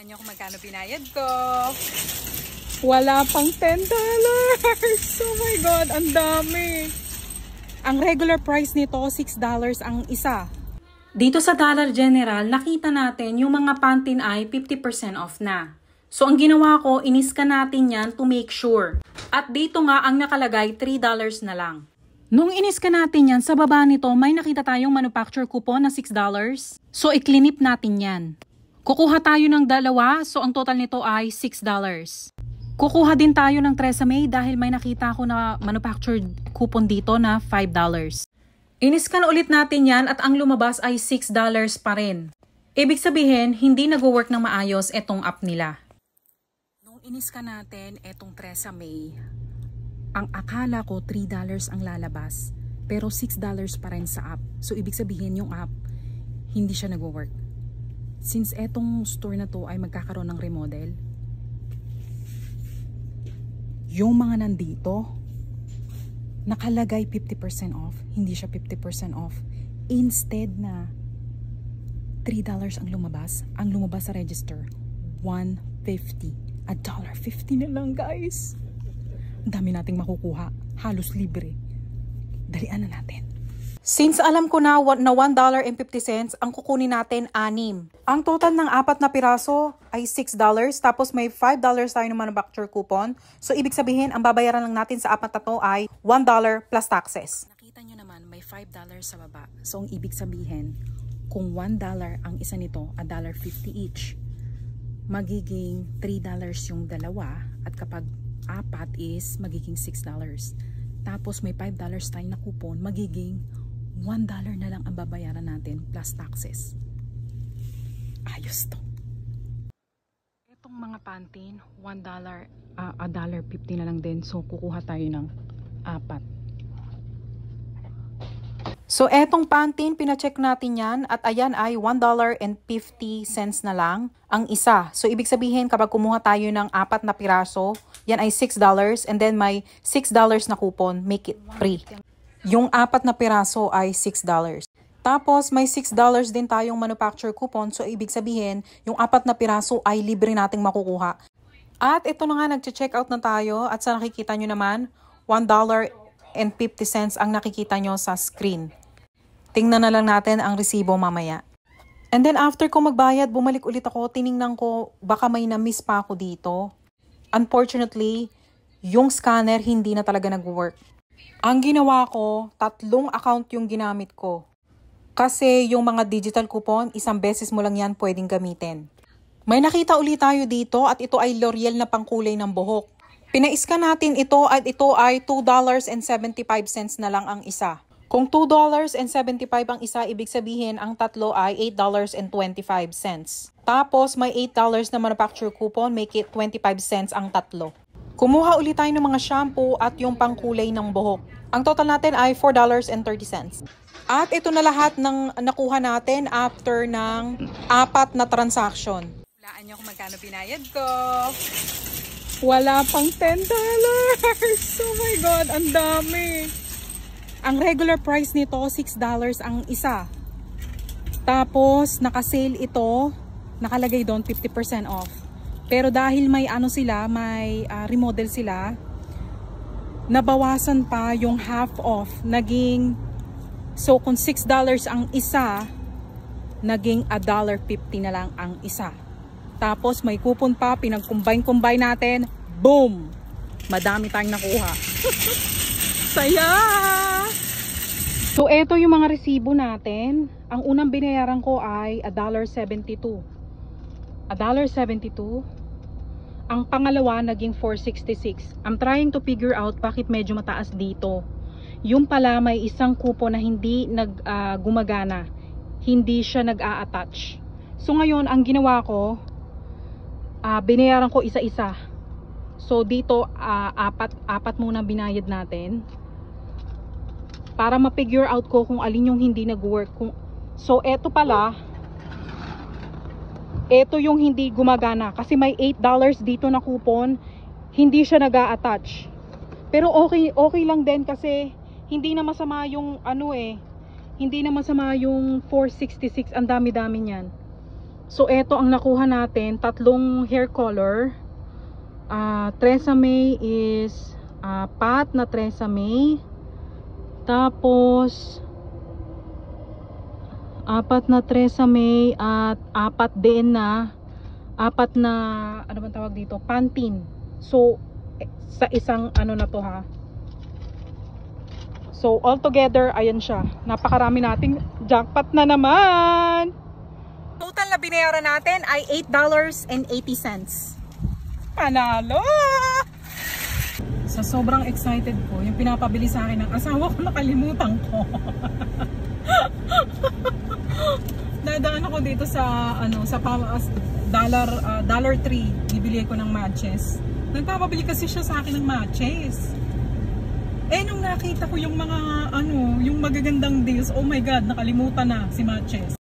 Hulaan niyo kung magkano binayad ko. Wala pang $10. Oh my God, ang dami. Ang regular price nito, $6 ang isa. Dito sa Dollar General, nakita natin yung mga Pantene ay 50% off na. So ang ginawa ko, iniskan natin yan to make sure. At dito nga ang nakalagay, $3 na lang. Nung iniskan natin yan, sa baba nito may nakita tayong manufacturer coupon na $6. So i-cleanip natin yan. Kukuha tayo ng dalawa, so ang total nito ay $6. Kukuha din tayo ng Tresemme dahil may nakita ako na manufactured coupon dito na $5. Iniskan ulit natin yan at ang lumabas ay $6 pa rin. Ibig sabihin, hindi nag-work ng maayos etong app nila. Nung iniskan natin etong Tresemme, ang akala ko $3 ang lalabas, pero $6 pa rin sa app. So ibig sabihin yung app, hindi siya nag-work. Since etong store na to ay magkakaroon ng remodel, yung mga nandito, nakalagay 50% off, hindi siya 50% off. Instead na $3 ang lumabas sa register, $1.50. $1.50 na lang, guys. Ang dami nating makukuha, halos libre. Dalian na natin. Since alam ko na $1.50 ang kukunin natin 6. Ang total ng 4 na piraso ay $6, tapos may $5 tayo ng manufacturer coupon. So ibig sabihin, ang babayaran lang natin sa 4 na to ay $1 plus taxes. Nakita nyo naman, may $5 sa baba. So ang ibig sabihin, kung $1 ang isa nito, $1.50 each, magiging $3 yung dalawa, at kapag 4 is magiging $6. Tapos may $5 tayo na coupon, magiging $1 na lang ang babayaran natin plus taxes. Ayos to. Itong mga Pantene, $1.50 na lang din. So kukuha tayo ng 4. So etong Pantene, pina-check natin yan at ayan ay $1.50 na lang ang isa. So ibig sabihin, kapag kumuha tayo ng 4 na piraso, yan ay $6 and then may $6 na coupon, make it free. Yung 4 na piraso ay $6. Tapos may $6 din tayong manufacturer coupon. So ibig sabihin, yung 4 na piraso ay libre nating makukuha. At ito na nga, nag-check out na tayo. At sa nakikita nyo naman, $1.50 ang nakikita nyo sa screen. Tingnan na lang natin ang resibo mamaya. And then after ko magbayad, bumalik ulit ako. Tiningnan ko, baka may na-miss pa ako dito. Unfortunately, yung scanner hindi na talaga nag-work. Ang ginawa ko, 3 account yung ginamit ko. Kasi yung mga digital coupon, isang beses mo lang yan pwedeng gamitin. May nakita ulit tayo dito at ito ay L'Oreal na pangkulay ng buhok. Pina-scan natin ito at ito ay $2.75 na lang ang isa. Kung $2.75 ang isa, ibig sabihin ang tatlo ay $8.25. Tapos may $8 na manufacturer coupon, make it 25 cents ang tatlo. Kumuha ulit tayo ng mga shampoo at yung pangkulay ng buhok. Ang total natin ay $4.30. At ito na lahat ng nakuha natin after ng 4 na transaction. Hulaan niyo kung magkano binayad ko. Wala pang $10. Oh my God, ang dami. Ang regular price nito, $6 ang isa. Tapos, naka-sale ito, nakalagay doon 50% off. Pero dahil may ano sila, may remodel sila, nabawasan pa yung half off. Naging, so kung $6 ang isa, naging $1.50 na lang ang isa. Tapos may coupon pa, pinag-combine natin, boom! Madami tayong nakuha. Saya! So eto yung mga resibo natin. Ang unang binayaran ko ay $1.72. $1.72. Ang pangalawa naging $4.66. I'm trying to figure out bakit medyo mataas dito. Yung pala may isang coupon na hindi gumagana. Hindi siya nag-a-attach. So ngayon ang ginawa ko, binayaran ko isa-isa. So dito apat muna binayad natin. Para ma-figure out ko kung alin yung hindi nag-work. So eto pala, ito yung hindi gumagana kasi may $8 dito na coupon, hindi siya nag-a-attach. Pero okay lang din kasi hindi na masama yung ano hindi na masama yung $4.66, ang dami-dami niyan. So eto ang nakuha natin, tatlong hair color. Tresemme is pat na Tresemme. Tapos apat na Tresemme at apat na ano bang tawag dito, Pantene. So sa isang ano na to ha. So all together ayan siya. Napakarami nating jackpot na naman. Total na binayaran natin ay $8.80. Panalo! Sa sobrang excited ko, yung pinapabili sa akin ng asawa ko, nakalimutan ko. Dadaan ako dito sa ano, sa Dollar Tree, bibili ko ng matches. Nagpapabili kasi siya sa akin ng matches. Eh nung nakita ko yung mga ano, yung magagandang deals, oh my god, nakalimutan na si matches.